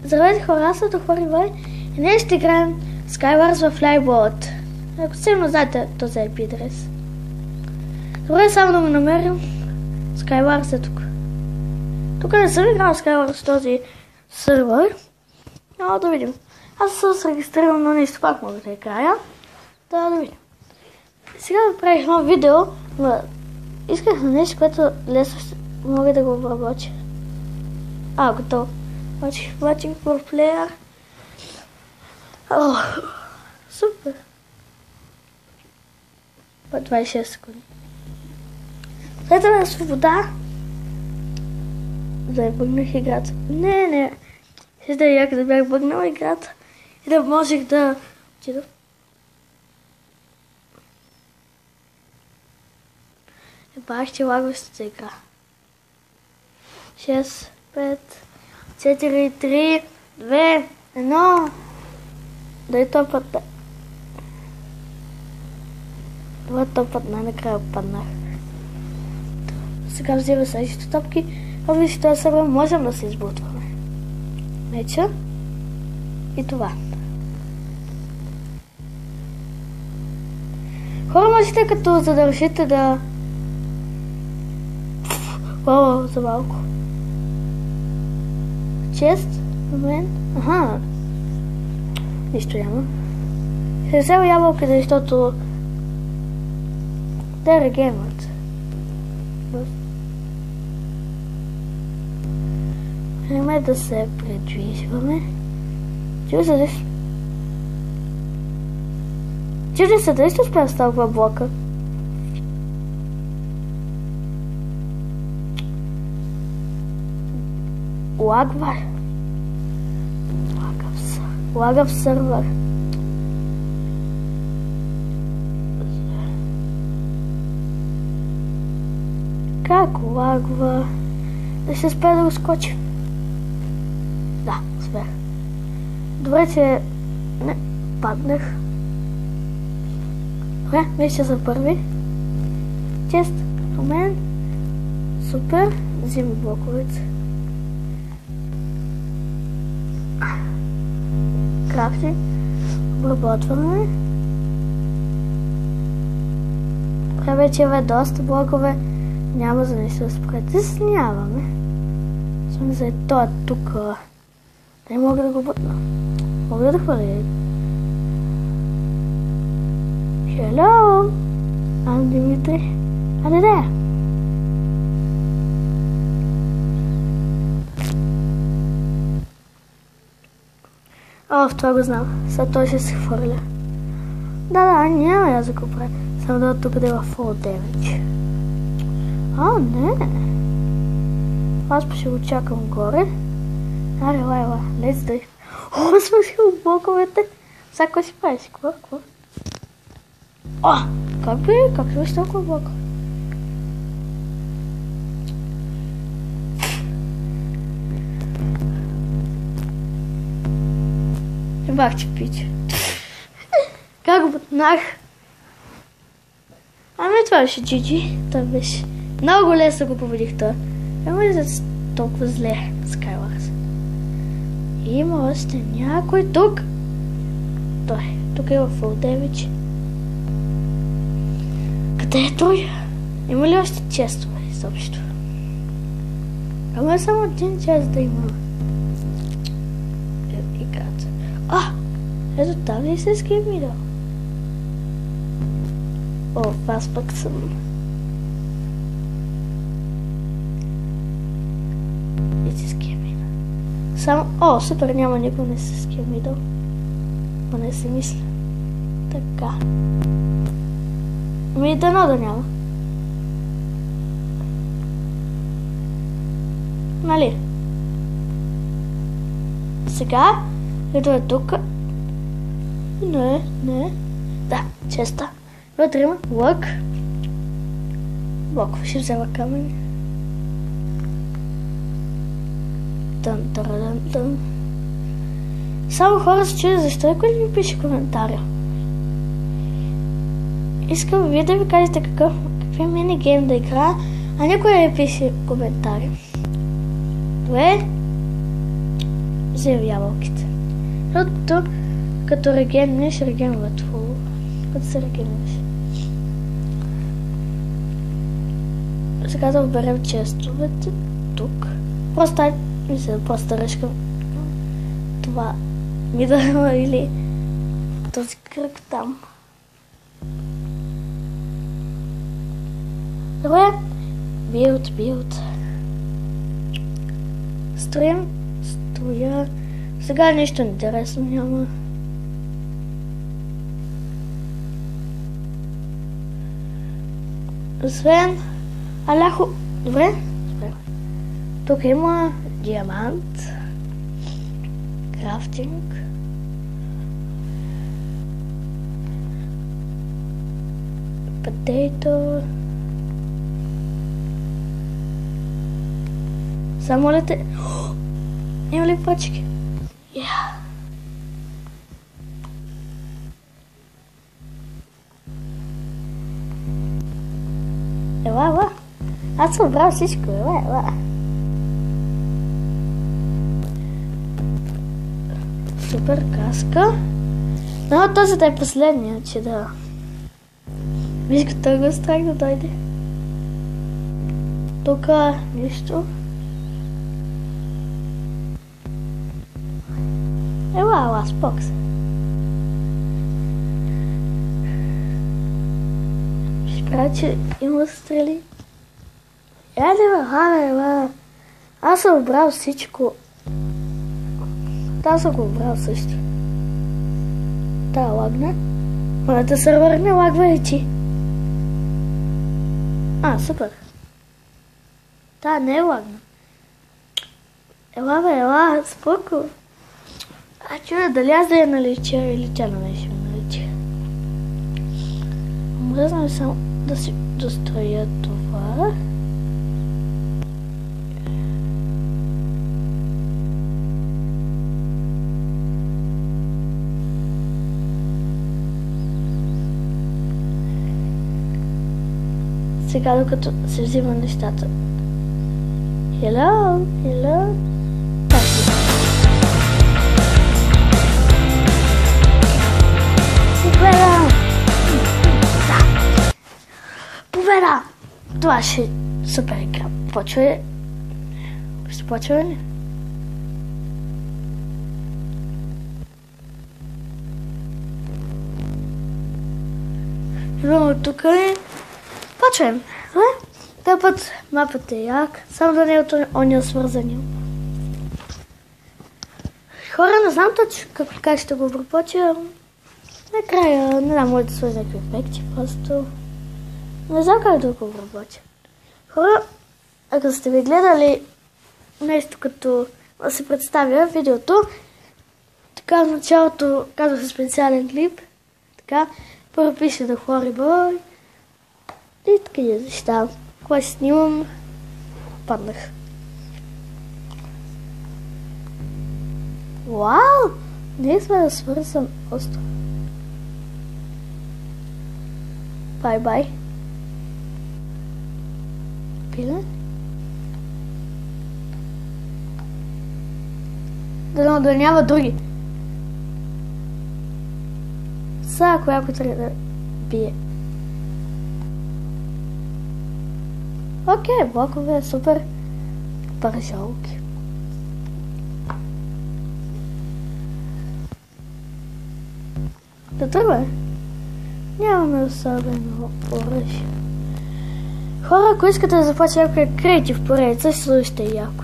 Здравейте хора, аз съм Ивай и днес ще играем Skywars в Liveboat. Ако сигурно знаете този IP адрес. Добре, само да го намерим. Skywars е тук. Тук не съм играл Skywars в този сервер. Но да видим. Аз съм се регистрирал, но нищо пак мога да играя. Да видим. Сега направих едно видео, но исках на нещо, което лесно ще мога да го обработя. Готово. Watching for player. Супер. 26 секунди. След на свобода. Да бъгнах играта. Не. Ще да яка да бях бъгнала играта. И да можех да отида. Бах, че лагващата игра. 6, 5, 4, 3, 2, 1. Дай този път. Това този път най-накрая паднах. Сега взема следващите топки. Виж този сервер можем да се избутваме. Меча. И това. Хора, можете като задължите да... за малко. Чест, момент. Нищо няма. Ще взема ябълка, защото да регемат. Време да се предвижваме. Чудя се, дали ще успея с толкова блока? Лагав сервер. Как лагва? Да се успея да го скочим. Да, успех. Добре, че не паднах. Добре, вече за първи. Чест, момент. Супер. Взими блоковете. Крафти. Обработваме. Добре, вече доста блокове. Няма за нещо да се притесняваме. Съм за това тук. Не мога да го бутна. Мога да хвърля. Hello! I'm Димитри. Да. В това го знам. Сега той ще се хвърля. Да, няма я за го правя. Само да тук да е в full damage. Не. Аз ще го чакам горе. Ела. Let's do it. Свършил блоковете. Сега кой си правиш? Какво? Как ли беше толкова блока? Бах, че пич. Как го бутнах? Това беше GG. Това беше много лесно го победих това. Няма ли да толкова зле Skywars? Има още някой тук. Тук е в full damage. Къде е той? Има ли още честове изобщо? Е само един чест да има. Играта. Ето там ли се скимидал? Аз пък съм. И се скимидал. Само... супер, няма никой не се скимидал. Не си мисля. Така. Дано да няма. Нали? Сега, ето е тук. Не. Да, честа. Вътре има лък. Блоков ще взема камъни. Тън. Само хора се чудят защо никой не ми пише коментаря. Искам вие да ви кажете какви минигейм да играя, а никой не пише коментари. Добре. взел ябълките. Защото като регеннеш, регенват хубаво. Като се регеннеш. Сега да оберем честовете тук. Просто просто ръжкам това мидъра или този кръг там. Добре. Билд. Строя. Сега нищо интересно няма. Освен аляхо. Добре. Тук има диамант. Крафтинг. Потейто. Само лете. Има ли пръчки? Ела. Аз съм брал всичко. Ела. Супер каска. Но този да е последния, че да... Виж като го страх да дойде. Тук нищо. Ела, спокс. Ще правя, че има стрели. Ела. Аз съм брал всичко. Аз съм го брал също. Лагна. Моята сървър не лагва ли ти? Супер. Не е лагна. Ела, споко. Чуя дали аз да я налича или тя на мен ще ме налича. Мръзнам само да си достроя това. Сега докато се взима нещата. Hello. Победа! Това ще е супер игра. Ще почва ли? Но тук е... Почваем. Този път мапът е як. Само да не е от ония свързани. Хора, не знам точно как ще го пропоча. Накрая, не знам, може да сложи някакви ефекти, просто... Не знам как да го пропоча. Хора, ако сте ви гледали нещо като да се представя видеото, така в началото казвах специален клип, така, първо пише The Horrible и така я защитавам. Кога ще снимам, паднах. Вау! Не сме да свързвам остров. Бай-бай. Пиле? Да няма други. Сега, ако трябва да бие. Окей, блокове, супер. Пържолки. Да тръгваме. Нямаме особено оръжие. Хора, ако искате да започне някакъв креатив поредица, ще слушате яко.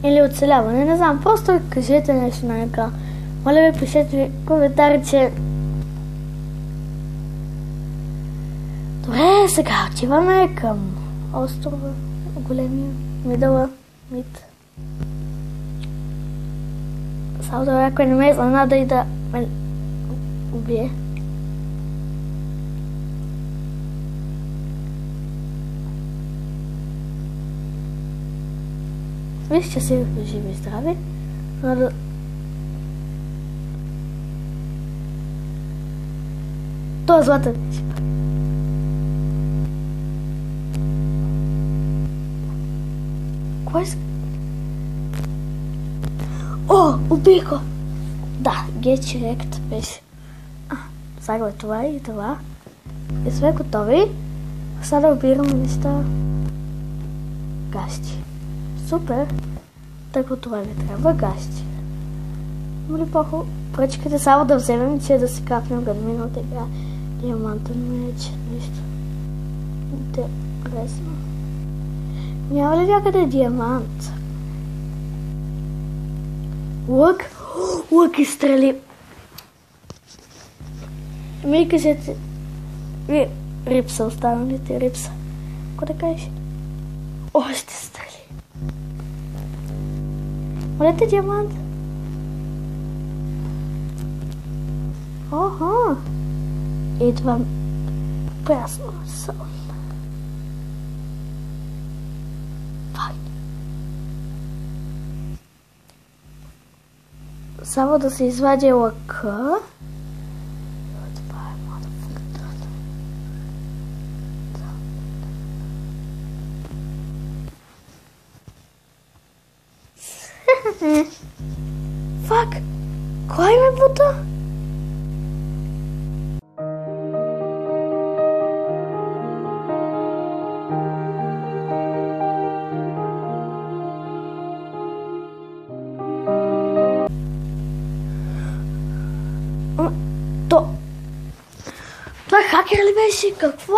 Или оцеляване, не знам, просто кажете нещо на екран. Моля ви, пишете в коментари, че... Добре, сега отиваме към острова, големия, мид. Само да някой не ме изненада и да ме убие. Виж, че си живи и здрави. Но да... Това е златен. Кой е? О, убих го! Да, Get Direct беше. Сега това и това. И сме готови. Сега да обираме неща. Гащи. Супер. Тъй това ми трябва гащи. Има ли по-хубаво? Пръчките само да вземем, че да си капнем гадмината игра. Диамантен меч. Нищо. Интересно. Няма ли някъде диамант? Лък? Лък и стрели. Ми кажете. Рипса останалите, рипса. Какво да кажеш? Още стрели. Молете диамант. Охо. Идвам прясно сон. Само да се извади лъка. Това е модификатор. Фак! Кой ме бута? Това хакер ли беше? Какво?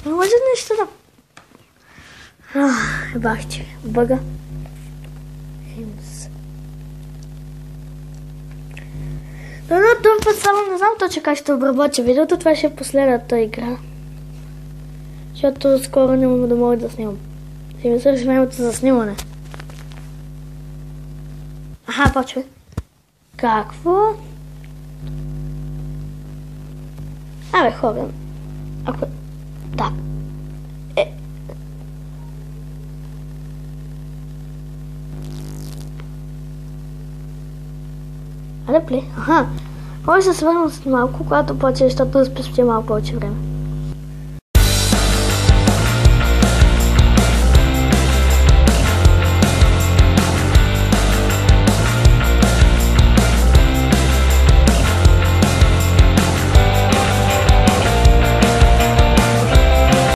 Не може нещо да... Бах, че бъга. Но този път само не знам точно как ще обработя видеото. Това ще е последната игра. Защото скоро няма да мога да снимам. Ще ми свърши времето за снимане. Почва. Какво? Хора. Ако... Да. Аля плей? Може да се върна след малко, когато почне, защото да спестя малко повече време.